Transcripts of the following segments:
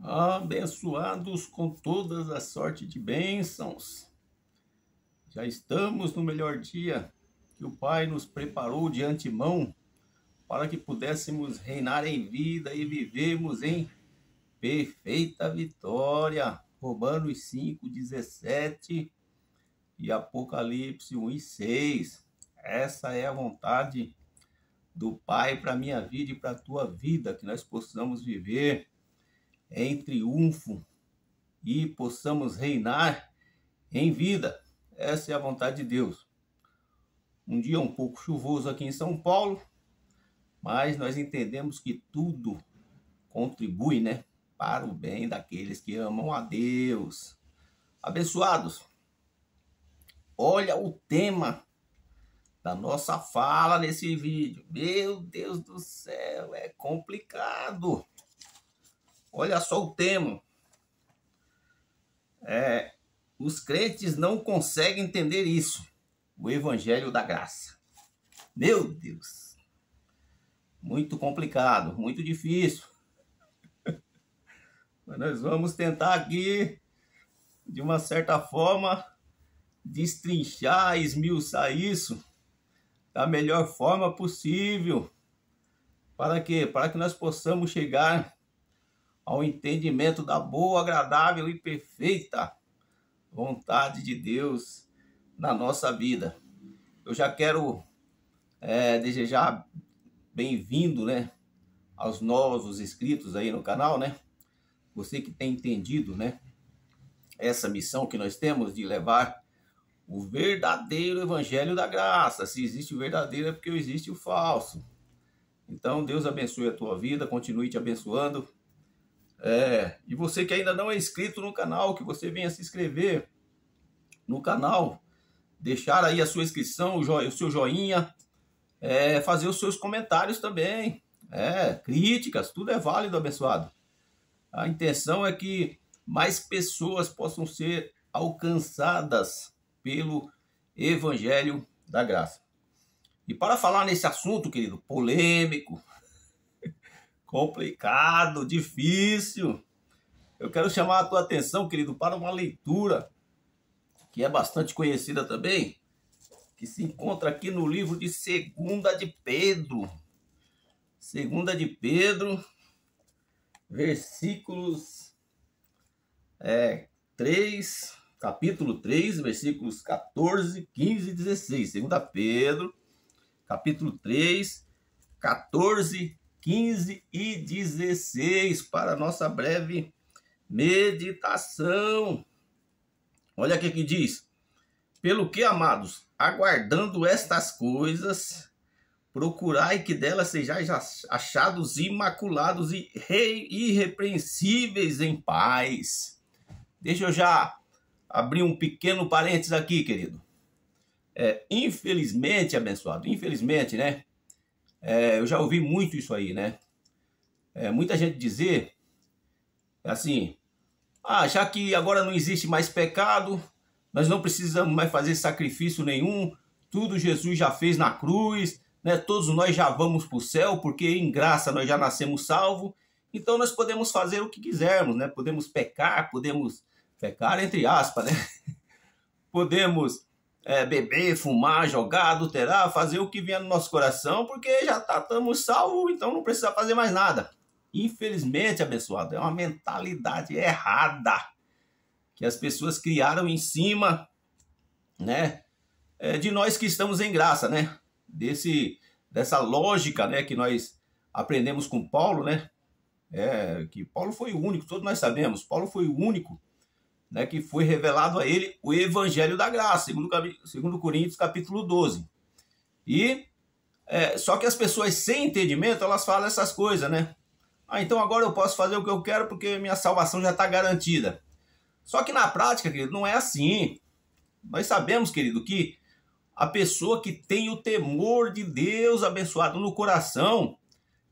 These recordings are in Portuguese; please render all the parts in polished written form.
Abençoados com todas as sorte de bênçãos. Já estamos no melhor dia que o Pai nos preparou de antemão para que pudéssemos reinar em vida e vivemos em perfeita vitória. Romanos 5:17 e Apocalipse 1:6. Essa é a vontade do Pai para a minha vida e para a tua vida, que nós possamos viver em triunfo e possamos reinar em vida. Essa é a vontade de Deus. Um dia um pouco chuvoso aqui em São Paulo, mas nós entendemos que tudo contribui, para o bem daqueles que amam a Deus. Abençoados, olha o tema da nossa fala nesse vídeo. Meu Deus do céu, é complicado. Olha só o tema. Os crentes não conseguem entender isso. O Evangelho da Graça. Meu Deus. Muito complicado, muito difícil. Mas nós vamos tentar aqui, de uma certa forma, destrinchar, esmiuçar isso da melhor forma possível. Para quê? Para que nós possamos chegar ao entendimento da boa, agradável e perfeita vontade de Deus na nossa vida. Eu já quero desejar bem-vindo, aos novos inscritos aí no canal, Você que tem entendido, essa missão que nós temos de levar o verdadeiro Evangelho da Graça. Se existe o verdadeiro é porque existe o falso. Então Deus abençoe a tua vida, continue te abençoando. E você que ainda não é inscrito no canal, que você venha se inscrever no canal, deixar aí a sua inscrição, o seu joinha, fazer os seus comentários também, críticas, tudo é válido, abençoado. A intenção é que mais pessoas possam ser alcançadas pelo Evangelho da Graça. E para falar nesse assunto, querido, polêmico, complicado, difícil, eu quero chamar a tua atenção, querido, para uma leitura que é bastante conhecida também, que se encontra aqui no livro de 2 de Pedro. 2 de Pedro, versículos 3, capítulo 3, versículos 14, 15 e 16. 2 Pedro, capítulo 3, 14, 15 e 16, para a nossa breve meditação. Olha o que diz. Pelo que, amados, aguardando estas coisas, procurai que delas sejais achados imaculados e irrepreensíveis em paz. Deixa eu já abrir um pequeno parênteses aqui, querido. Infelizmente, abençoado, infelizmente, eu já ouvi muito isso aí, muita gente dizer assim: já que agora não existe mais pecado, nós não precisamos mais fazer sacrifício nenhum, tudo Jesus já fez na cruz, todos nós já vamos para o céu, porque em graça nós já nascemos salvos, então nós podemos fazer o que quisermos, podemos pecar entre aspas, podemos beber, fumar, jogar, adulterar, fazer o que vier no nosso coração, porque já estamos salvos, então não precisa fazer mais nada. Infelizmente, abençoado, é uma mentalidade errada que as pessoas criaram em cima, de nós que estamos em graça, dessa lógica, que nós aprendemos com Paulo, que Paulo foi o único, todos nós sabemos, Paulo foi o único, que foi revelado a ele o Evangelho da Graça, segundo Coríntios, capítulo 12. E só que as pessoas sem entendimento, elas falam essas coisas, então agora eu posso fazer o que eu quero porque minha salvação já está garantida. Só que na prática, querido, não é assim. Nós sabemos, querido, que a pessoa que tem o temor de Deus abençoado no coração,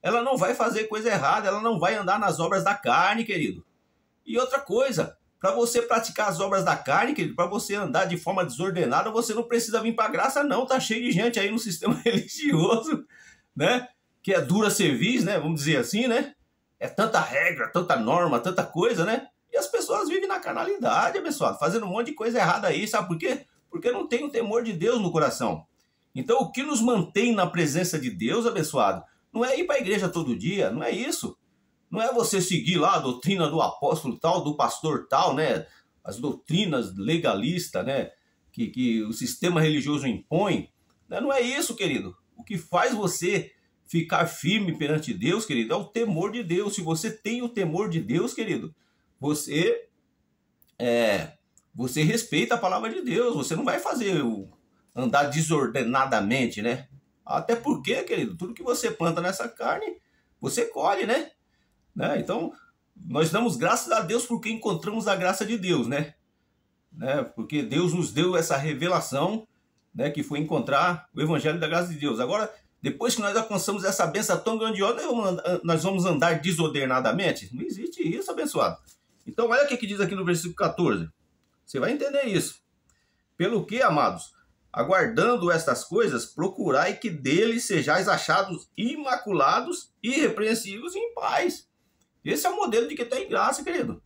ela não vai fazer coisa errada, ela não vai andar nas obras da carne, querido. E outra coisa, para você praticar as obras da carne, querido, para você andar de forma desordenada, você não precisa vir para a graça, não. Tá cheio de gente aí no sistema religioso, que é dura serviço, vamos dizer assim, É tanta regra, tanta norma, tanta coisa, né? E as pessoas vivem na carnalidade, abençoado, fazendo um monte de coisa errada aí, sabe por quê? Porque não tem o temor de Deus no coração. Então, o que nos mantém na presença de Deus, abençoado, não é ir para a igreja todo dia, não é isso. Não é você seguir lá a doutrina do apóstolo tal, do pastor tal, né? As doutrinas legalistas, né? Que o sistema religioso impõe. Né? Não é isso, querido. O que faz você ficar firme perante Deus, querido, é o temor de Deus. Se você tem o temor de Deus, querido, você respeita a palavra de Deus. Você não vai fazer andar desordenadamente, né? Até porque, querido, tudo que você planta nessa carne, você colhe, né? Então, nós damos graças a Deus porque encontramos a graça de Deus, né? Porque Deus nos deu essa revelação, né? Que foi encontrar o evangelho da graça de Deus. Agora, depois que nós alcançamos essa bênção tão grandiosa, nós vamos andar desordenadamente? Não existe isso, abençoado. Então, olha o que diz aqui no versículo 14. Você vai entender isso. Pelo que, amados, aguardando estas coisas, procurai que dele sejais achados imaculados, irrepreensíveis e em paz. Esse é o modelo de quem tem graça, querido.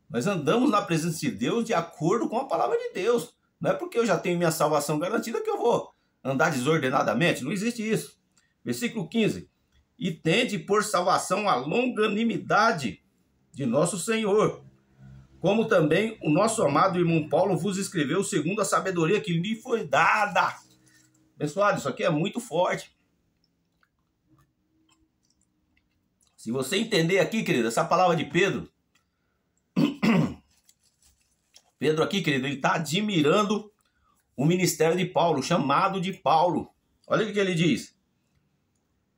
Nós andamos na presença de Deus de acordo com a palavra de Deus. Não é porque eu já tenho minha salvação garantida que eu vou andar desordenadamente. Não existe isso. Versículo 15. E tende por salvação a longanimidade de nosso Senhor, como também o nosso amado irmão Paulo vos escreveu segundo a sabedoria que lhe foi dada. Pessoal, isso aqui é muito forte. Se você entender aqui, querido, essa palavra de Pedro, Pedro aqui, querido, ele está admirando o ministério de Paulo, o chamado de Paulo. Olha o que ele diz.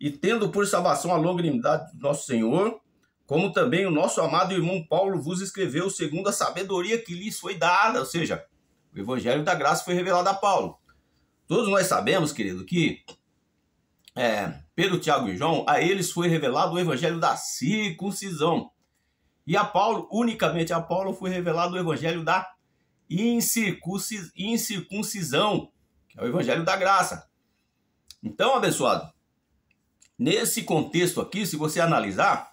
E tendo por salvação a longanimidade do nosso Senhor, como também o nosso amado irmão Paulo vos escreveu segundo a sabedoria que lhes foi dada. Ou seja, o evangelho da graça foi revelado a Paulo. Todos nós sabemos, querido, que Pedro, Tiago e João, a eles foi revelado o evangelho da circuncisão. E a Paulo, unicamente a Paulo, foi revelado o evangelho da incircuncisão, que é o evangelho da graça. Então, abençoado, nesse contexto aqui, se você analisar,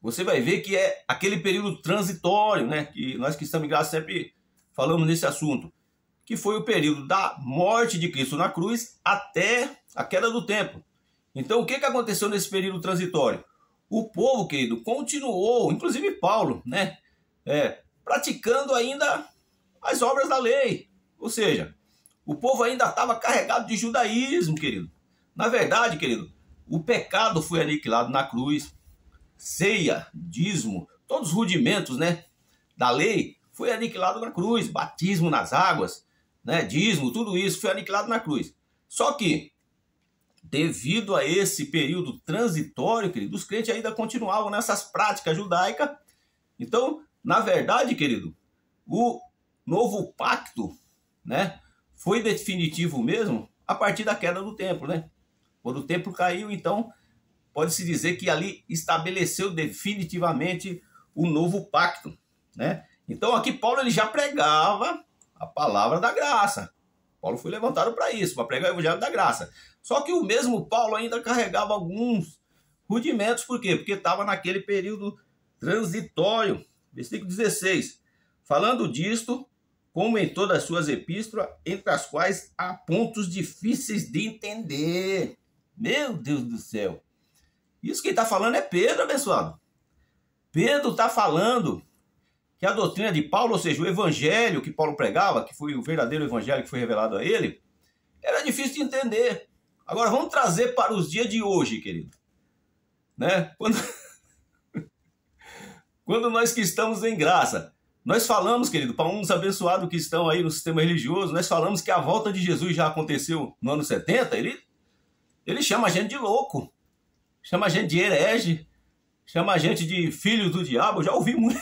você vai ver que é aquele período transitório, né? Que nós que estamos em graça sempre falamos nesse assunto, que foi o período da morte de Cristo na cruz até a queda do templo. Então, o que aconteceu nesse período transitório? O povo, querido, continuou, inclusive Paulo, né? Praticando ainda as obras da lei. Ou seja, o povo ainda estava carregado de judaísmo, querido. Na verdade, querido, o pecado foi aniquilado na cruz. Ceia, dízimo, todos os rudimentos, né, da lei foi aniquilado na cruz. Batismo nas águas, né, dízimo, tudo isso foi aniquilado na cruz. Só que, devido a esse período transitório, querido, os crentes ainda continuavam nessas práticas judaicas. Então, na verdade, querido, o novo pacto, né, foi definitivo mesmo a partir da queda do templo, né? Quando o templo caiu, então, pode-se dizer que ali estabeleceu definitivamente o novo pacto, né? Então, aqui Paulo ele já pregava a palavra da graça. Paulo foi levantado para isso, para pregar o evangelho da graça. Só que o mesmo Paulo ainda carregava alguns rudimentos. Por quê? Porque estava naquele período transitório. Versículo 16. Falando disto, como em todas as suas epístolas, entre as quais há pontos difíceis de entender. Meu Deus do céu. Isso quem está falando é Pedro, abençoado. Pedro está falando que a doutrina de Paulo, ou seja, o evangelho que Paulo pregava, que foi o verdadeiro evangelho que foi revelado a ele, era difícil de entender. Agora vamos trazer para os dias de hoje, querido. Né? Quando nós que estamos em graça, nós falamos, querido, para uns abençoados que estão aí no sistema religioso, nós falamos que a volta de Jesus já aconteceu no ano 70, ele chama a gente de louco, chama a gente de herege, chama a gente de filho do diabo. Eu já ouvi muito.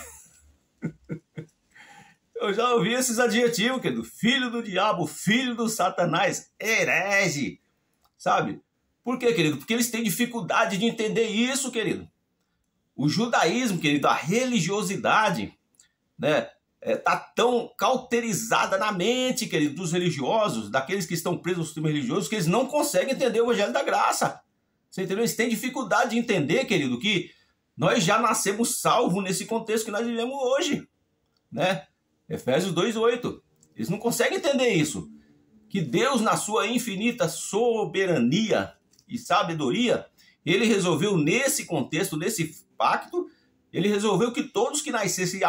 Eu já ouvi esses adjetivos, querido. Filho do diabo, filho do Satanás, herege. Sabe? Por quê, querido? Porque eles têm dificuldade de entender isso, querido. O judaísmo, querido, a religiosidade, né, tá tão cauterizada na mente, querido, dos religiosos, daqueles que estão presos no sistema religioso, que eles não conseguem entender o evangelho da graça. Você entendeu? Eles têm dificuldade de entender, querido, que Nós já nascemos salvos nesse contexto que nós vivemos hoje, né? Efésios 2:8. Eles não conseguem entender isso. Que Deus, na sua infinita soberania e sabedoria, ele resolveu nesse contexto, nesse pacto, ele resolveu que todos que nascessem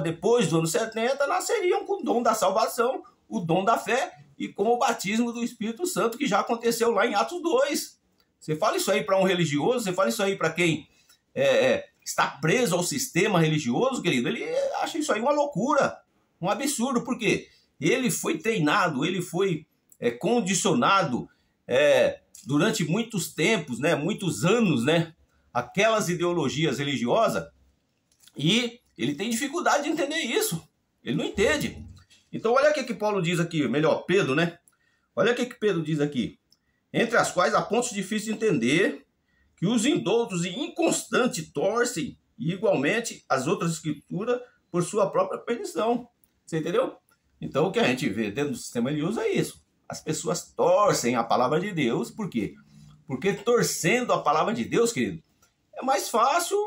depois do ano 70 nasceriam com o dom da salvação, o dom da fé e com o batismo do Espírito Santo, que já aconteceu lá em Atos 2. Você fala isso aí para um religioso, você fala isso aí para quem está preso ao sistema religioso, querido, ele acha isso aí uma loucura, um absurdo. Por quê? Ele foi treinado, ele foi condicionado durante muitos tempos, né, muitos anos, né, aquelas ideologias religiosas, e ele tem dificuldade de entender isso. Ele não entende. Então olha o que Paulo diz aqui, melhor, Pedro, né? Olha o que Pedro diz aqui. Entre as quais há pontos difíceis de entender, que os indoutos e inconstantes torcem igualmente as outras escrituras por sua própria perdição. Você entendeu? Então o que a gente vê dentro do sistema religioso é isso. As pessoas torcem a palavra de Deus. Por quê? Porque torcendo a palavra de Deus, querido, é mais fácil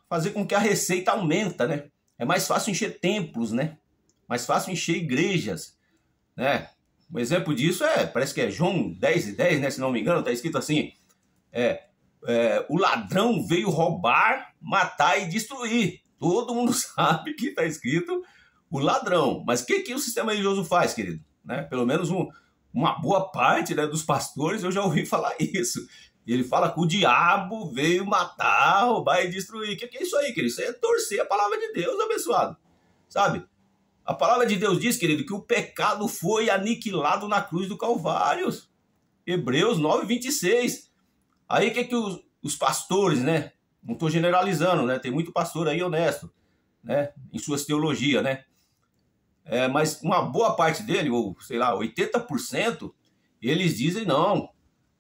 fazer com que a receita aumenta, né? É mais fácil encher templos, né? Mais fácil encher igrejas, né? Um exemplo disso parece que é João 10:10, né? Se não me engano, está escrito assim, o ladrão veio roubar, matar e destruir. Todo mundo sabe que está escrito o ladrão. Mas o que o sistema religioso faz, querido? Né? Pelo menos uma boa parte, né, dos pastores eu já ouvi falar isso. Ele fala que o diabo veio matar, roubar e destruir. O que é isso aí, querido? Isso aí é torcer a palavra de Deus, abençoado. Sabe? A palavra de Deus diz, querido, que o pecado foi aniquilado na cruz do Calvário. Hebreus 9:26. Aí o que os pastores, né? Não estou generalizando, né? Tem muito pastor aí honesto, né? Em suas teologias, né? Mas uma boa parte dele, ou sei lá, 80%, eles dizem não.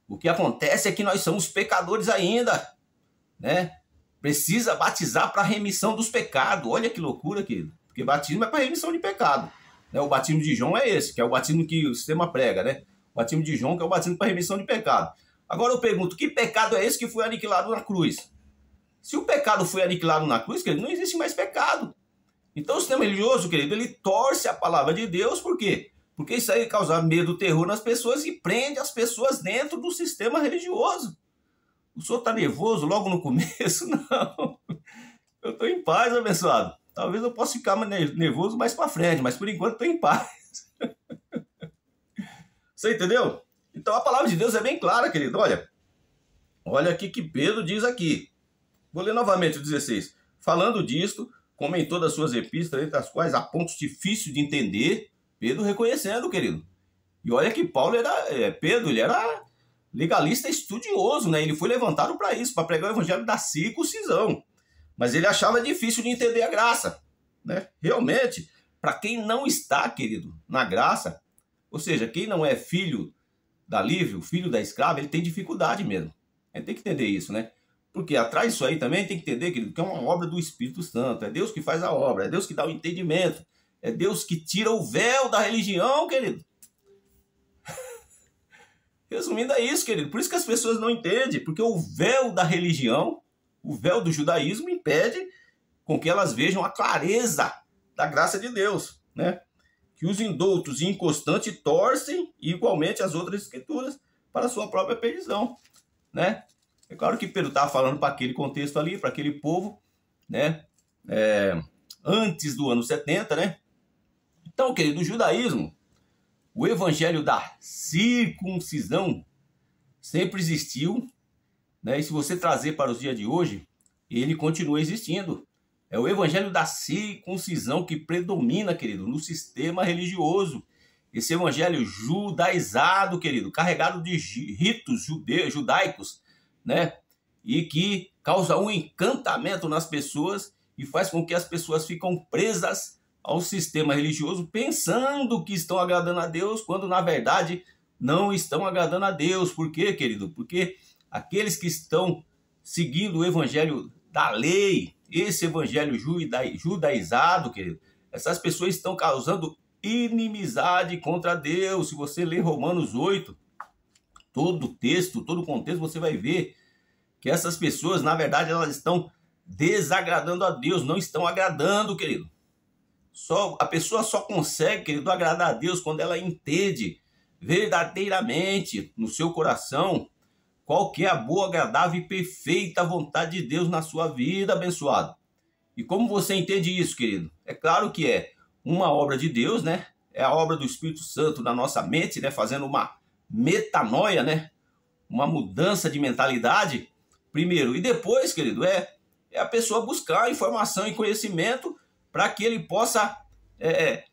O que acontece é que nós somos pecadores ainda, né? Precisa batizar para remissão dos pecados. Olha que loucura, querido. Porque batismo é para remissão de pecado, né? O batismo de João é esse, que é o batismo que o sistema prega, né? O batismo de João, que é o batismo para remissão de pecado. Agora eu pergunto, que pecado é esse que foi aniquilado na cruz? Se o pecado foi aniquilado na cruz, querido, não existe mais pecado. Então o sistema religioso, querido, ele torce a palavra de Deus. Por quê? Porque isso aí causa medo, terror nas pessoas e prende as pessoas dentro do sistema religioso. O senhor está nervoso logo no começo? Não. Eu estou em paz, abençoado. Talvez eu possa ficar nervoso mais para frente, mas por enquanto estou em paz. Você entendeu? Então a palavra de Deus é bem clara, querido. Olha aqui que Pedro diz aqui. Vou ler novamente o 16. Falando disto, como em todas as suas epístolas, entre as quais há pontos difíceis de entender, Pedro reconhecendo, querido. E olha que Pedro, ele era legalista estudioso, né? Ele foi levantado para isso, para pregar o evangelho da circuncisão. Mas ele achava difícil de entender a graça, né? Realmente, para quem não está, querido, na graça, ou seja, quem não é filho da livre, filho da escrava, ele tem dificuldade mesmo. A gente tem que entender isso, né? Porque atrás disso aí também tem que entender, querido, que é uma obra do Espírito Santo. É Deus que faz a obra, é Deus que dá o entendimento. É Deus que tira o véu da religião, querido. Resumindo, é isso, querido. Por isso que as pessoas não entendem. Porque o véu da religião, o véu do judaísmo, impede com que elas vejam a clareza da graça de Deus, né? Que os indoutos e inconstantes torcem igualmente as outras escrituras para a sua própria perdição, né? É claro que Pedro estava falando para aquele contexto ali, para aquele povo, né? Antes do ano 70, né? Então, querido, o judaísmo, o evangelho da circuncisão sempre existiu, né? E se você trazer para os dias de hoje, ele continua existindo. É o evangelho da circuncisão que predomina, querido, no sistema religioso. Esse evangelho judaizado, querido, carregado de ritos judaicos, né? E que causa um encantamento nas pessoas e faz com que as pessoas ficam presas ao sistema religioso, pensando que estão agradando a Deus, quando na verdade não estão agradando a Deus. Por quê, querido? Porque aqueles que estão seguindo o evangelho da lei, esse evangelho judaizado, querido, essas pessoas estão causando inimizade contra Deus. Se você ler Romanos 8, todo o texto, todo o contexto, você vai ver que essas pessoas, na verdade, elas estão desagradando a Deus, não estão agradando, querido. A pessoa só consegue, querido, agradar a Deus quando ela entende verdadeiramente no seu coração qual que é a boa, agradável e perfeita vontade de Deus na sua vida, abençoado. E como você entende isso, querido? É claro que é uma obra de Deus, né? É a obra do Espírito Santo na nossa mente, né? Fazendo uma metanoia, né? Uma mudança de mentalidade, primeiro. E depois, querido, é a pessoa buscar informação e conhecimento para que ele possa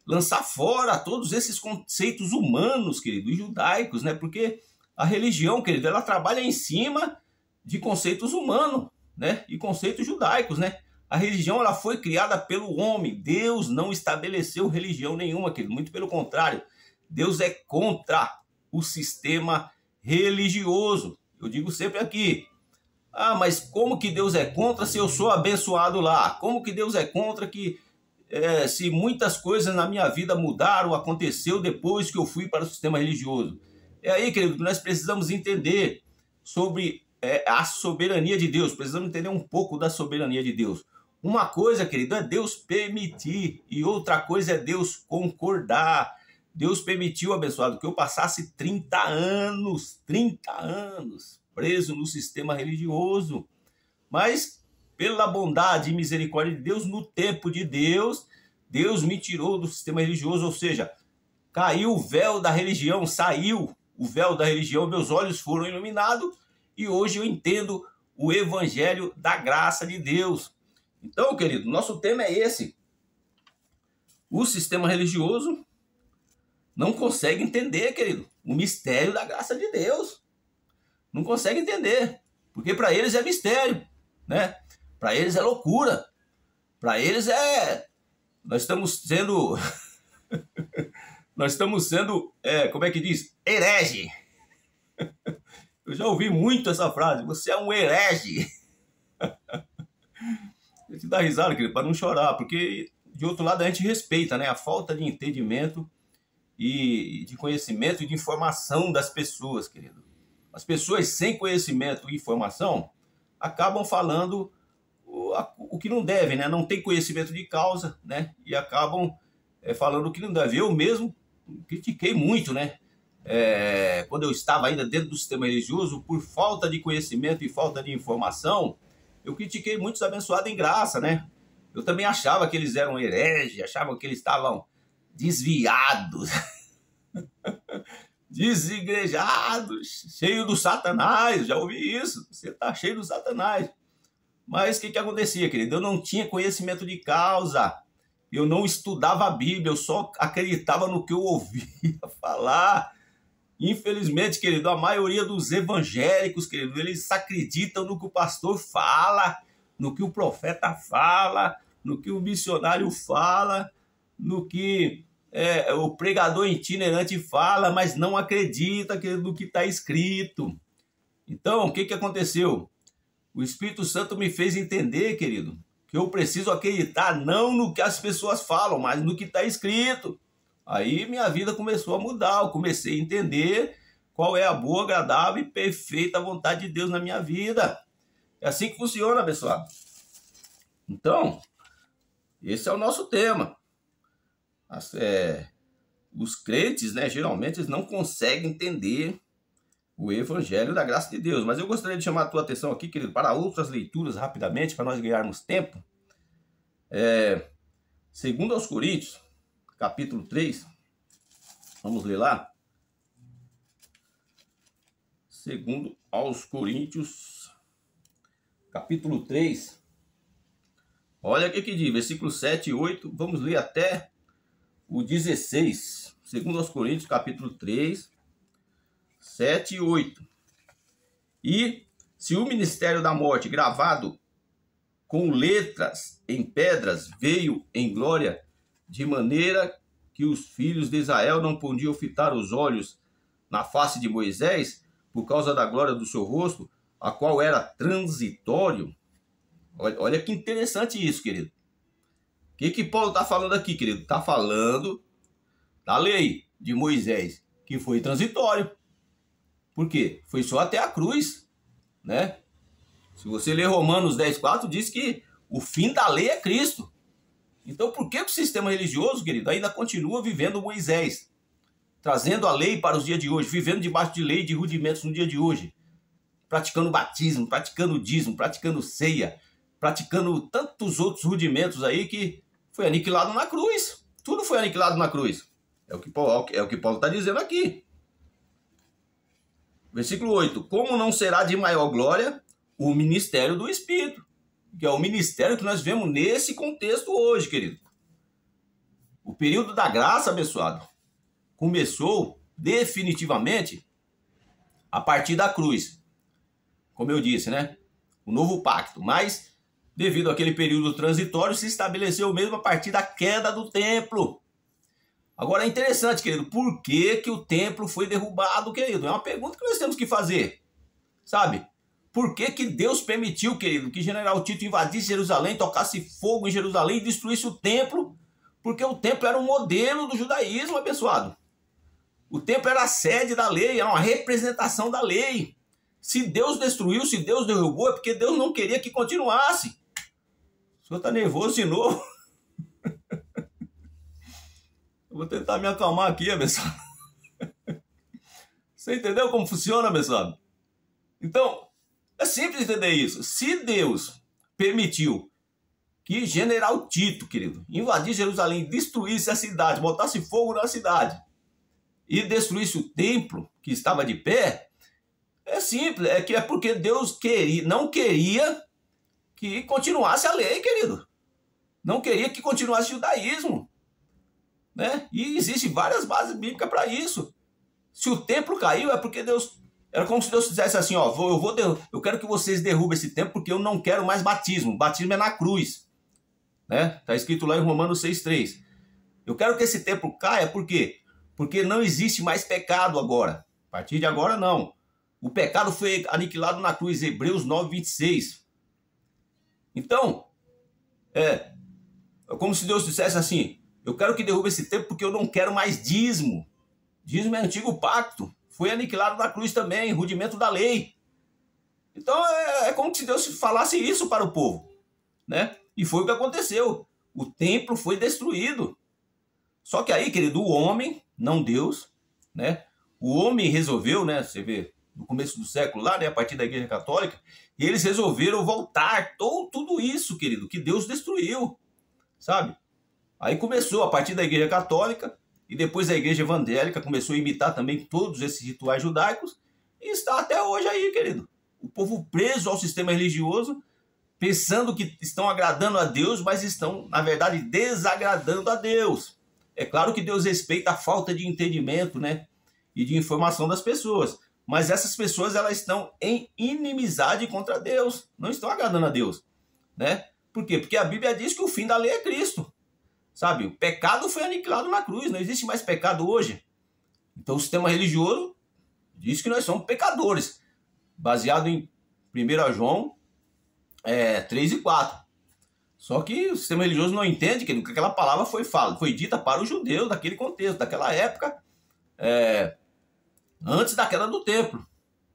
lançar fora todos esses conceitos humanos, querido, e judaicos, né? Porque a religião, querido, ela trabalha em cima de conceitos humanos, né? E conceitos judaicos, né? A religião, ela foi criada pelo homem. Deus não estabeleceu religião nenhuma, querido. Muito pelo contrário. Deus é contra o sistema religioso. Eu digo sempre aqui, mas como que Deus é contra se eu sou abençoado lá? Como que Deus é contra se muitas coisas na minha vida mudaram, aconteceu depois que eu fui para o sistema religioso? É aí, querido, que nós precisamos entender sobre a soberania de Deus. Precisamos entender um pouco da soberania de Deus. Uma coisa, querido, é Deus permitir e outra coisa é Deus concordar. Deus permitiu, abençoado, que eu passasse 30 anos preso no sistema religioso. Mas, pela bondade e misericórdia de Deus, no tempo de Deus, Deus me tirou do sistema religioso, ou seja, caiu o véu da religião, saiu o véu da religião, meus olhos foram iluminados e hoje eu entendo o evangelho da graça de Deus. Então, querido, nosso tema é esse. O sistema religioso não consegue entender, querido, o mistério da graça de Deus. Não consegue entender, porque para eles é mistério, né? Para eles é loucura. Para eles nós estamos sendo como é que diz? Herege. Eu já ouvi muito essa frase, você é um herege. Eu te dá risada, querido, para não chorar, porque de outro lado a gente respeita, né? A falta de entendimento e de conhecimento e de informação das pessoas, querido. As pessoas sem conhecimento e informação acabam falando o que não deve, né? Não tem conhecimento de causa, né? E acabam falando o que não deve. Eu mesmo critiquei muito, né? Quando eu estava ainda dentro do sistema religioso, por falta de conhecimento e falta de informação, eu critiquei muitos abençoados em graça, né? Eu também achava que eles eram hereges, achava que eles estavam desviados, desigrejados, cheio do Satanás. Já ouvi isso, você está cheio do Satanás. Mas o que acontecia, querido? Eu não tinha conhecimento de causa, eu não estudava a Bíblia, eu só acreditava no que eu ouvia falar. Infelizmente, querido, a maioria dos evangélicos, querido, eles acreditam no que o pastor fala, no que o profeta fala, no que o missionário fala, no que o pregador itinerante fala, mas não acredita, querido, no que está escrito. Então, o que aconteceu? O Espírito Santo me fez entender, querido, que eu preciso acreditar não no que as pessoas falam, mas no que está escrito. Aí minha vida começou a mudar, eu comecei a entender qual é a boa, agradável e perfeita vontade de Deus na minha vida. É assim que funciona, pessoal. Então, esse é o nosso tema. Os crentes, né, geralmente eles não conseguem entender o evangelho da graça de Deus. Mas eu gostaria de chamar a tua atenção aqui, querido, para outras leituras rapidamente, para nós ganharmos tempo. Segundo aos Coríntios, capítulo 3, vamos ler lá. Segundo aos Coríntios, capítulo 3, olha o que diz, versículo 7 e 8, vamos ler até o 16. Segundo aos Coríntios, capítulo 3, 7 e 8. E se o ministério da morte, gravado com letras em pedras, veio em glória, de maneira que os filhos de Israel não podiam fitar os olhos na face de Moisés, por causa da glória do seu rosto, a qual era transitório. Olha que interessante isso, querido. O que Paulo está falando aqui, querido? Está falando da lei de Moisés, que foi transitório. Por quê? Foi só até a cruz, né? Se você ler Romanos 10:4, diz que o fim da lei é Cristo. Então por que o sistema religioso, querido, ainda continua vivendo Moisés? Trazendo a lei para os dias de hoje, vivendo debaixo de lei, de rudimentos no dia de hoje. Praticando batismo, praticando dízimo, praticando ceia, praticando tantos outros rudimentos aí que foi aniquilado na cruz. Tudo foi aniquilado na cruz. É o que Paulo está dizendo aqui. Versículo 8. Como não será de maior glória o ministério do Espírito? Que é o ministério que nós vemos nesse contexto hoje, querido. O período da graça, abençoado, começou definitivamente a partir da cruz. Como eu disse, né? O novo pacto. Mas, devido àquele período transitório, se estabeleceu mesmo a partir da queda do templo. Agora é interessante, querido, por que o templo foi derrubado, querido? É uma pergunta que nós temos que fazer, sabe? Por que Deus permitiu, querido, que General Tito invadisse Jerusalém, tocasse fogo em Jerusalém e destruísse o templo? Porque o templo era um modelo do judaísmo, abençoado. O templo era a sede da lei, era uma representação da lei. Se Deus destruiu, se Deus derrubou, é porque Deus não queria que continuasse. O senhor está nervoso de novo? Eu vou tentar me acalmar aqui, abençoado. Você entendeu como funciona, abençoado? Então, é simples entender isso. Se Deus permitiu que General Tito, querido, invadisse Jerusalém, destruísse a cidade, botasse fogo na cidade e destruísse o templo que estava de pé, é simples, é porque Deus não queria que continuasse a lei, querido. Não queria que continuasse o judaísmo, né? E existem várias bases bíblicas para isso. Se o templo caiu, é porque Deus... Era como se Deus fizesse assim, ó, eu quero que vocês derrubem esse templo porque eu não quero mais batismo. Batismo é na cruz, né? Está escrito lá em Romanos 6:3. Eu quero que esse templo caia, por quê? Porque não existe mais pecado agora. A partir de agora, não. O pecado foi aniquilado na cruz, Hebreus 9:26. Então, é como se Deus dissesse assim, eu quero que derrube esse templo porque eu não quero mais dízimo. Dízimo é antigo pacto. Foi aniquilado na cruz também, rudimento da lei. Então, é como se Deus falasse isso para o povo, né? E foi o que aconteceu. O templo foi destruído. Só que aí, querido, o homem, não Deus, né? O homem resolveu, né? Você vê, no começo do século lá, né? A partir da Igreja Católica, e eles resolveram voltar tudo isso, querido, que Deus destruiu, sabe? Aí começou a partir da Igreja Católica e depois a Igreja Evangélica começou a imitar também todos esses rituais judaicos e está até hoje aí, querido. O povo preso ao sistema religioso, pensando que estão agradando a Deus, mas estão, na verdade, desagradando a Deus. É claro que Deus respeita a falta de entendimento, né, e de informação das pessoas, mas essas pessoas elas estão em inimizade contra Deus, não estão agradando a Deus, né? Por quê? Porque a Bíblia diz que o fim da lei é Cristo, sabe? O pecado foi aniquilado na cruz, não existe mais pecado hoje. Então o sistema religioso diz que nós somos pecadores, baseado em 1 João 3:4. Só que o sistema religioso não entende que aquela palavra foi dita para os judeus daquele contexto, daquela época, antes da queda do templo.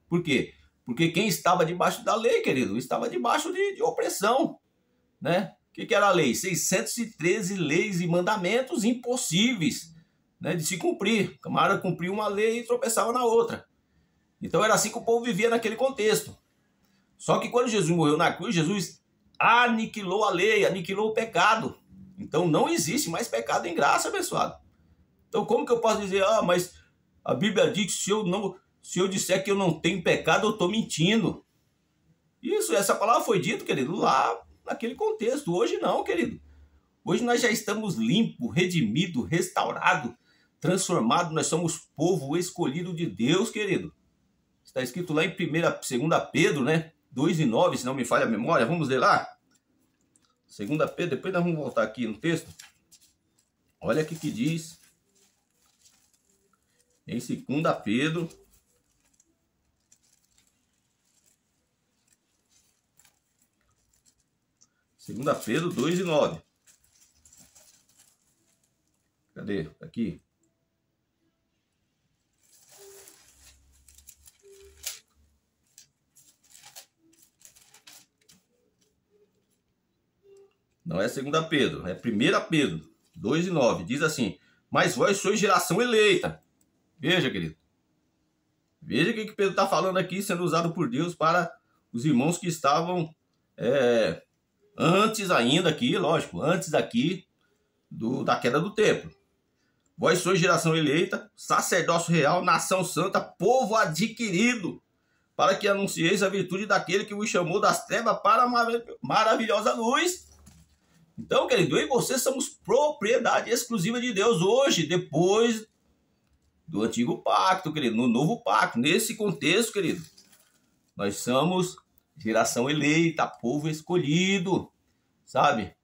Por quê? Porque quem estava debaixo da lei, querido, estava debaixo de opressão, né? O que era a lei? 613 leis e mandamentos impossíveis, né, de se cumprir. O camarada cumpria uma lei e tropeçava na outra. Então era assim que o povo vivia naquele contexto. Só que quando Jesus morreu na cruz, Jesus aniquilou a lei, aniquilou o pecado. Então não existe mais pecado em graça, abençoado. Então como que eu posso dizer, mas a Bíblia diz que se eu disser que eu não tenho pecado, eu estou mentindo. Essa palavra foi dita, querido, lá naquele contexto. Hoje não, querido. Hoje nós já estamos limpos, redimidos, restaurados, transformados. Nós somos povo escolhido de Deus, querido. Está escrito lá em 2 Pedro, né? 2:9, se não me falha a memória. Vamos ler lá? 2 Pedro, depois nós vamos voltar aqui no texto. Olha o que diz em 2 Pedro. 2 Pedro 2:9. Cadê? Aqui. Não é 2 Pedro, é 1 Pedro 2:9. Diz assim: mas vós sois geração eleita. Veja, querido. Veja o que Pedro está falando aqui, sendo usado por Deus para os irmãos que estavam antes ainda aqui, lógico, antes aqui da queda do templo. Vós sois geração eleita, sacerdócio real, nação santa, povo adquirido, para que anuncieis a virtude daquele que vos chamou das trevas para a maravilhosa luz. Então, querido, eu e você somos propriedade exclusiva de Deus hoje, depois do antigo pacto, querido, no novo pacto. Nesse contexto, querido, nós somos geração eleita, povo escolhido, sabe?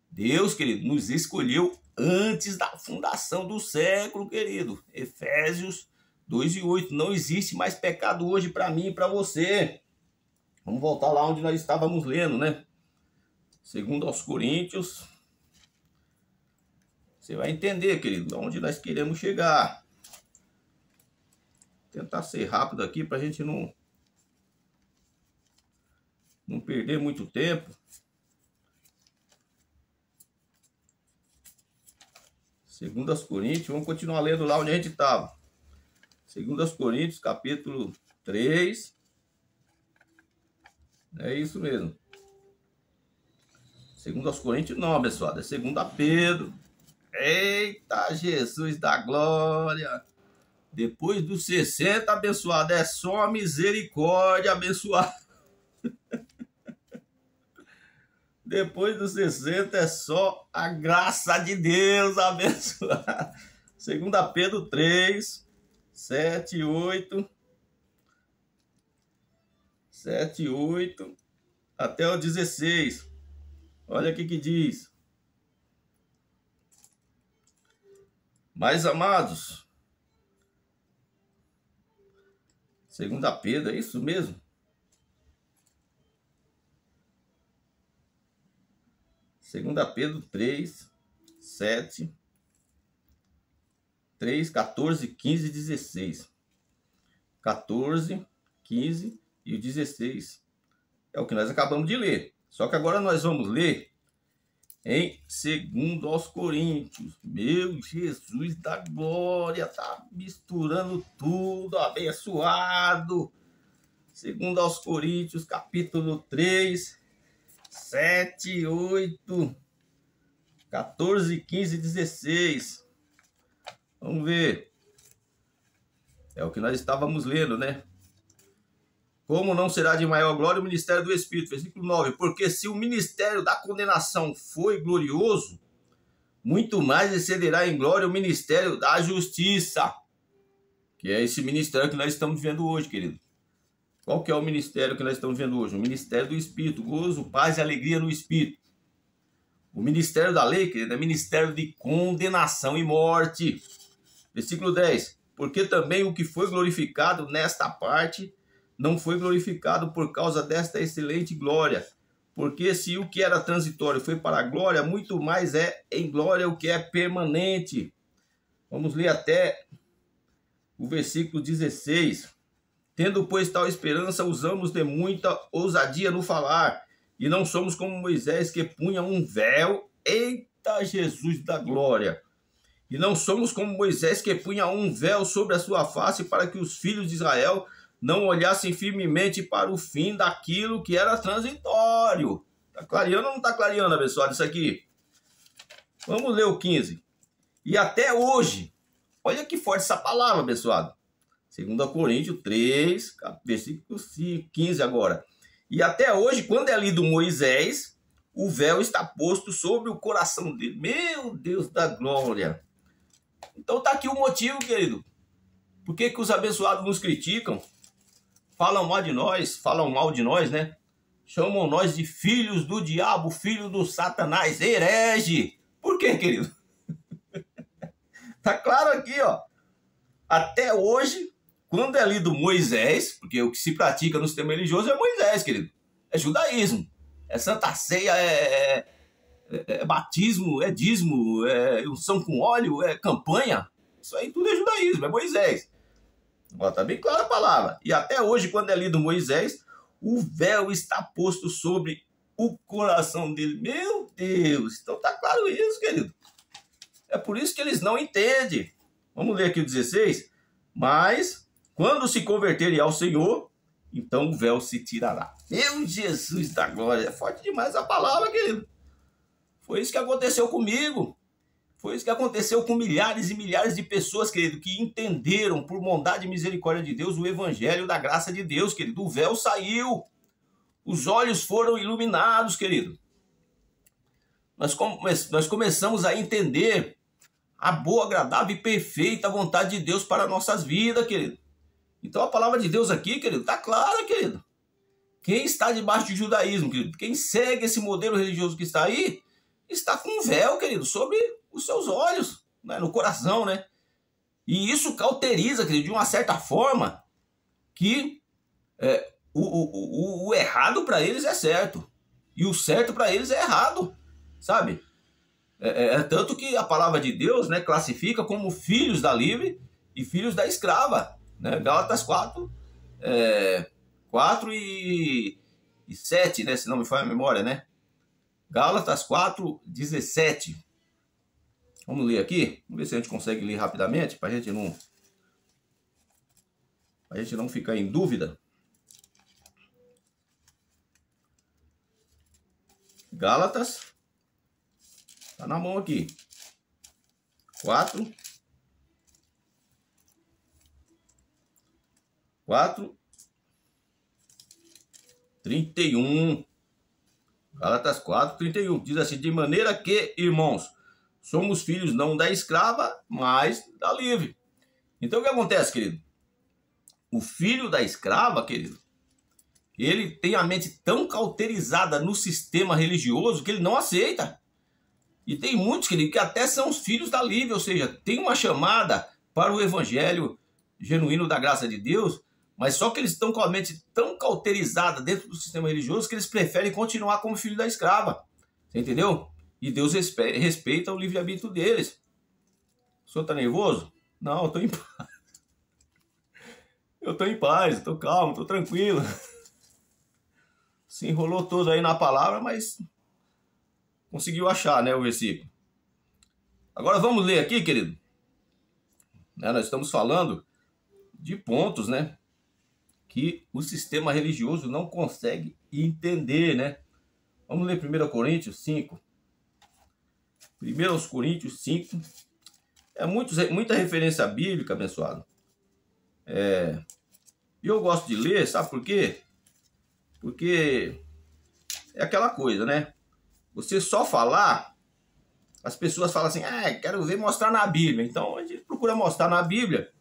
Deus, querido, nos escolheu antes da fundação do século, querido. Efésios 2:8. Não existe mais pecado hoje para mim e para você. Vamos voltar lá onde nós estávamos lendo, né? 2 Coríntios. Você vai entender, querido, onde nós queremos chegar. Vou tentar ser rápido aqui para a gente não perder muito tempo. 2 Coríntios, vamos continuar lendo lá onde a gente estava. 2 Coríntios, capítulo 3. É isso mesmo. 2 Coríntios não, abençoado. É 2 Pedro. Eita, Jesus da glória. Depois dos 60, abençoado, é só a misericórdia, abençoado. Depois dos 60 é só a graça de Deus, abençoado. 2 Pedro 3, 7, 8. 7, 8 até o 16. Olha aqui que diz. Mas, amados, 2 Pedro, é isso mesmo? 2 Pedro 3, 7, 3, 14, 15 e 16. 14, 15 e o 16 é o que nós acabamos de ler. Só que agora nós vamos ler em 2 Coríntios. Meu Jesus da glória, tá misturando tudo, abençoado. 2 Coríntios, capítulo 3, 7, 8, 14, 15 e 16. Vamos ver. É o que nós estávamos lendo, né? Como não será de maior glória o ministério do Espírito? Versículo 9. Porque se o ministério da condenação foi glorioso, muito mais excederá em glória o ministério da justiça. Que é esse ministério que nós estamos vendo hoje, querido. Qual que é o ministério que nós estamos vendo hoje? O ministério do Espírito. Gozo, paz e alegria no Espírito. O ministério da lei, querido, é ministério de condenação e morte. Versículo 10. Porque também o que foi glorificado nesta parte não foi glorificado por causa desta excelente glória. Porque se o que era transitório foi para a glória, muito mais é em glória o que é permanente. Vamos ler até o versículo 16. Tendo, pois, tal esperança, usamos de muita ousadia no falar, e não somos como Moisés, que punha um véu. Eita, Jesus da glória! E não somos como Moisés, que punha um véu sobre a sua face, para que os filhos de Israel não olhassem firmemente para o fim daquilo que era transitório. Está clareando ou não está clareando, abençoado, isso aqui? Vamos ler o 15. E até hoje, olha que forte essa palavra, abençoado. 2 Coríntios 3, versículo 15 agora. E até hoje, quando é lido Moisés, o véu está posto sobre o coração dele. Meu Deus da glória! Então tá aqui o motivo, querido. Por que os abençoados nos criticam? Falam mal de nós, né? Chamam nós de filhos do diabo, filho do Satanás, herege. Por quê, querido? Tá claro aqui, ó. Até hoje, quando é lido Moisés, porque o que se pratica no sistema religioso é Moisés, querido. É judaísmo. É Santa Ceia, é batismo, é dízimo, é unção com óleo, é campanha. Isso aí tudo é judaísmo, é Moisés. Tá bem clara a palavra. E até hoje, quando é lido Moisés, o véu está posto sobre o coração dele. Meu Deus! Então tá claro isso, querido. É por isso que eles não entendem. Vamos ler aqui o 16. Mas, quando se converterem ao Senhor, então o véu se tirará. Meu Jesus da glória! É forte demais a palavra, querido. Foi isso que aconteceu comigo. Foi isso que aconteceu com milhares e milhares de pessoas, querido, que entenderam, por bondade e misericórdia de Deus, o evangelho da graça de Deus, querido. O véu saiu. Os olhos foram iluminados, querido. Nós começamos a entender a boa, agradável e perfeita vontade de Deus para nossas vidas, querido. Então a palavra de Deus aqui, querido, está clara, querido. Quem está debaixo do judaísmo, querido, quem segue esse modelo religioso que está aí, está com um véu, querido, sobre os seus olhos, né, no coração, né? E isso cauteriza, querido, de uma certa forma, que o errado para eles é certo. E o certo para eles é errado, sabe? Tanto que a palavra de Deus, né, classifica como filhos da livre e filhos da escrava. Né? Gálatas 4, 4 e 7, né, se não me falha a memória, né? Gálatas 4, 17. Vamos ler aqui? Vamos ver se a gente consegue ler rapidamente, para a gente não ficar em dúvida. Gálatas, tá na mão aqui. 4, 31. Gálatas 4, 31. Diz assim: de maneira que, irmãos, somos filhos não da escrava, mas da livre. Então o que acontece, querido? O filho da escrava, querido, ele tem a mente tão cauterizada no sistema religioso que ele não aceita. E tem muitos, querido, que até são os filhos da livre, ou seja, tem uma chamada para o evangelho genuíno da graça de Deus, mas só que eles estão com a mente tão cauterizada dentro do sistema religioso que eles preferem continuar como filho da escrava. Você entendeu? E Deus respeita o livre-arbítrio deles. O senhor está nervoso? Não, eu estou em paz. Eu estou em paz, estou calmo, estou tranquilo. Se enrolou todo aí na palavra, mas conseguiu achar, né, o versículo. Agora vamos ler aqui, querido. Nós estamos falando de pontos, né, que o sistema religioso não consegue entender, né? Vamos ler 1 Coríntios 5. 1 Coríntios 5. É muita referência bíblica, abençoado. E eu gosto de ler, sabe por quê? Porque é aquela coisa, né? Você só falar, as pessoas falam assim, quero ver mostrar na Bíblia. Então a gente procura mostrar na Bíblia,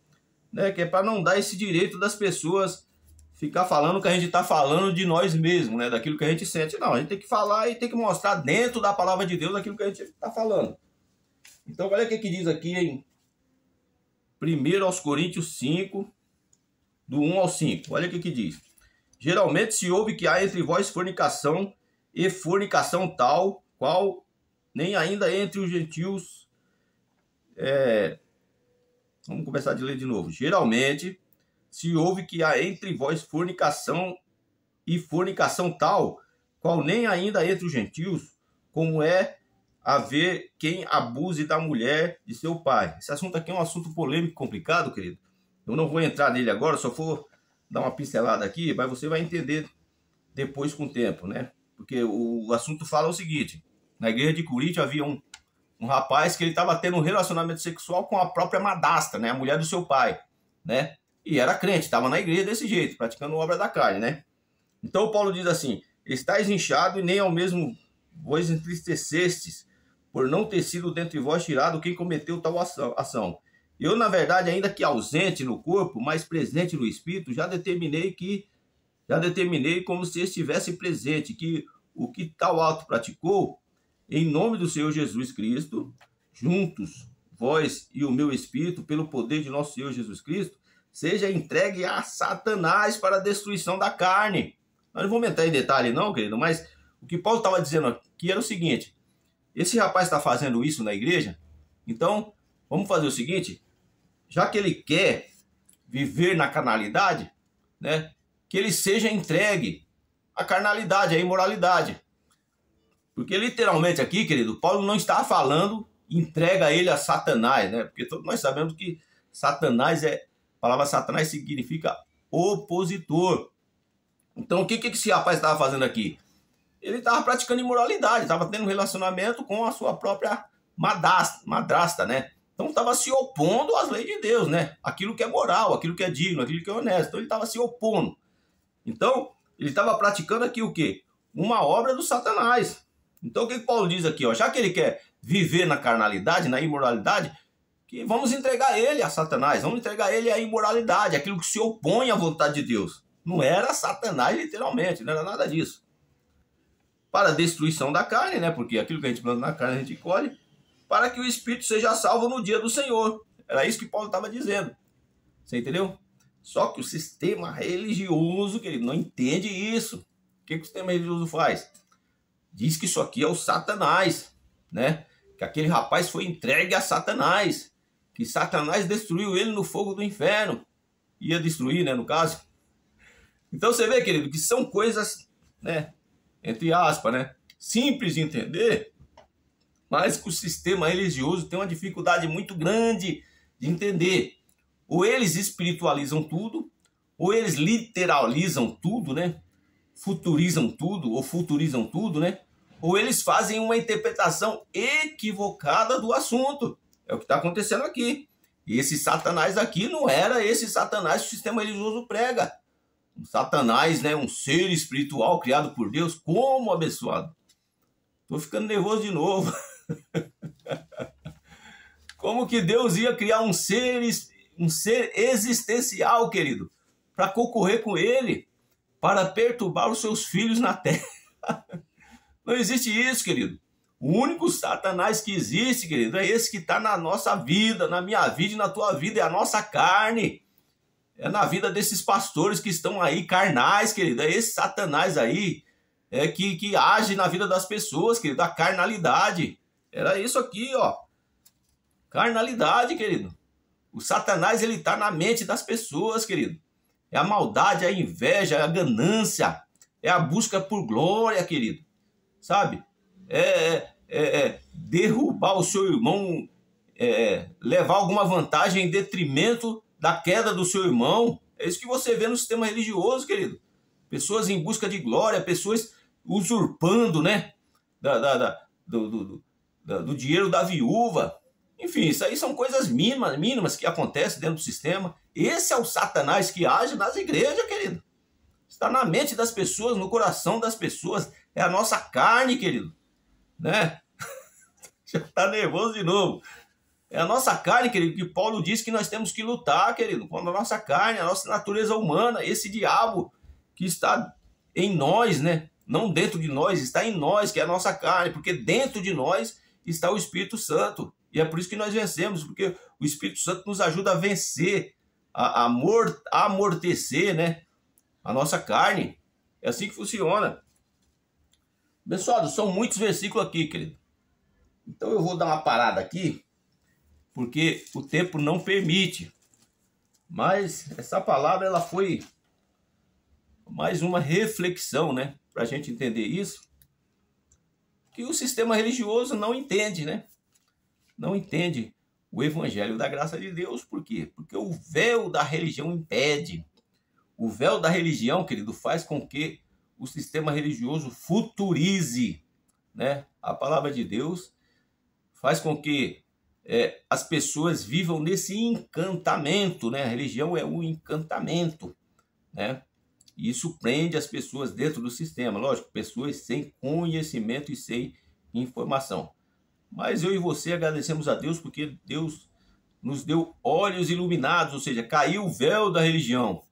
né? Que é para não dar esse direito das pessoas ficar falando que a gente está falando de nós mesmos, né? Daquilo que a gente sente. Não, a gente tem que falar e tem que mostrar dentro da palavra de Deus aquilo que a gente está falando. Então olha o que diz aqui em 1 Coríntios 5, do 1 ao 5. Olha o que diz. Geralmente se ouve que há entre vós fornicação, e fornicação tal, qual nem ainda entre os gentios... Vamos começar a ler de novo. Geralmente se ouve que há entre vós fornicação, e fornicação tal, qual nem ainda entre os gentios, como é haver quem abuse da mulher de seu pai. Esse assunto aqui é um assunto polêmico e complicado, querido. Eu não vou entrar nele agora, só vou dar uma pincelada aqui, mas você vai entender depois com o tempo, né? Porque o assunto fala o seguinte: na igreja de Corinto havia um rapaz que ele estava tendo um relacionamento sexual com a própria madrasta, né? A mulher do seu pai, né? E era crente, estava na igreja desse jeito, praticando obra da carne, né? Então o Paulo diz assim: estáis inchado e nem ao mesmo vos entristecestes, por não ter sido dentre vós tirado quem cometeu tal ação. Eu, na verdade, ainda que ausente no corpo, mas presente no espírito, já determinei como se estivesse presente, que o que tal ato praticou, em nome do Senhor Jesus Cristo, juntos, vós e o meu espírito, pelo poder de nosso Senhor Jesus Cristo, seja entregue a Satanás para a destruição da carne. Nós não vamos entrar em detalhe não, querido, mas o que Paulo estava dizendo aqui era o seguinte: esse rapaz está fazendo isso na igreja, então vamos fazer o seguinte, já que ele quer viver na carnalidade, né, que ele seja entregue à carnalidade, à imoralidade. Porque literalmente aqui, querido, Paulo não está falando entrega ele a Satanás, né? Porque todos nós sabemos que Satanás a palavra Satanás significa opositor. Então o que esse rapaz estava fazendo aqui? Ele estava praticando imoralidade, estava tendo um relacionamento com a sua própria madrasta, né? Então estava se opondo às leis de Deus, né? Aquilo que é moral, aquilo que é digno, aquilo que é honesto. Então ele estava se opondo. Então ele estava praticando aqui o quê? Uma obra do Satanás. Então o que Paulo diz aqui? Ó, já que ele quer viver na carnalidade, na imoralidade, que vamos entregar ele a Satanás, vamos entregar ele à imoralidade, aquilo que se opõe à vontade de Deus. Não era Satanás literalmente, não era nada disso. Para a destruição da carne, né? Porque aquilo que a gente planta na carne a gente colhe, para que o espírito seja salvo no dia do Senhor. Era isso que Paulo estava dizendo. Você entendeu? Só que o sistema religioso, querido, não entende isso. O que o sistema religioso faz? Diz que isso aqui é o Satanás, né? Que aquele rapaz foi entregue a Satanás, que Satanás destruiu ele no fogo do inferno. Ia destruir, né, no caso. Então você vê, querido, que são coisas, né, entre aspas, né, simples de entender, mas que o sistema religioso tem uma dificuldade muito grande de entender. Ou eles espiritualizam tudo, ou eles literalizam tudo, né? Futurizam tudo, ou futurizam tudo, né? Ou eles fazem uma interpretação equivocada do assunto. É o que está acontecendo aqui. E esse Satanás aqui não era esse Satanás que o sistema religioso prega. Um Satanás, né? Um ser espiritual criado por Deus, como abençoado. Tô ficando nervoso de novo. Como que Deus ia criar um ser existencial, querido, para concorrer com ele, para perturbar os seus filhos na terra? Não existe isso, querido. O único Satanás que existe, querido, é esse que está na nossa vida, na minha vida e na tua vida, é a nossa carne. É na vida desses pastores que estão aí, carnais, querido. É esse Satanás aí que age na vida das pessoas, querido, a carnalidade. Era isso aqui, ó. Carnalidade, querido. O Satanás, ele está na mente das pessoas, querido. É a maldade, a inveja, a ganância. É a busca por glória, querido. Sabe? Derrubar o seu irmão, levar alguma vantagem em detrimento da queda do seu irmão. É isso que você vê no sistema religioso, querido. Pessoas em busca de glória, pessoas usurpando, né? Do dinheiro da viúva. Enfim, isso aí são coisas mínimas que acontecem dentro do sistema. Esse é o Satanás que age nas igrejas, querido. Está na mente das pessoas, no coração das pessoas. É a nossa carne, querido. Né? Já está nervoso de novo. É a nossa carne, querido, que Paulo diz que nós temos que lutar, querido, contra a nossa carne, a nossa natureza humana, esse diabo que está em nós, né? Não dentro de nós, está em nós, que é a nossa carne, porque dentro de nós está o Espírito Santo. E é por isso que nós vencemos, porque o Espírito Santo nos ajuda a vencer, a amortecer, né, a nossa carne. É assim que funciona. Abençoado, são muitos versículos aqui, querido. Então eu vou dar uma parada aqui, porque o tempo não permite. Mas essa palavra, ela foi mais uma reflexão, né, para a gente entender isso, que o sistema religioso não entende, né? Não entende o evangelho da graça de Deus. Por quê? Porque o véu da religião impede. O véu da religião, querido, faz com que o sistema religioso futurize, né, a palavra de Deus, faz com que as pessoas vivam nesse encantamento, né? A religião é um encantamento, né? E isso prende as pessoas dentro do sistema, lógico, pessoas sem conhecimento e sem informação. Mas eu e você agradecemos a Deus porque Deus nos deu olhos iluminados, ou seja, caiu o véu da religião.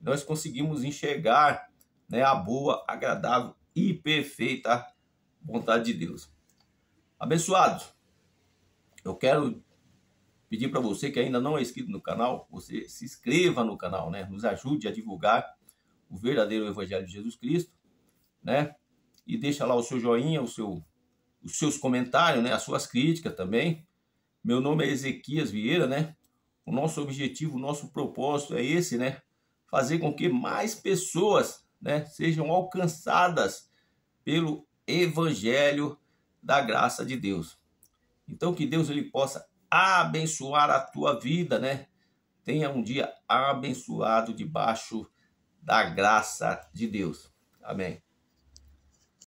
Nós conseguimos enxergar, né, a boa, agradável e perfeita vontade de Deus. Abençoados, eu quero pedir para você que ainda não é inscrito no canal, você se inscreva no canal, né? Nos ajude a divulgar o verdadeiro evangelho de Jesus Cristo, né? E deixa lá o seu joinha, os seus comentários, né? As suas críticas também. Meu nome é Ezequias Vieira, né? O nosso objetivo, o nosso propósito é esse, né? Fazer com que mais pessoas, né, sejam alcançadas pelo evangelho da graça de Deus. Então que Deus ele possa abençoar a tua vida, né? Tenha um dia abençoado debaixo da graça de Deus. Amém.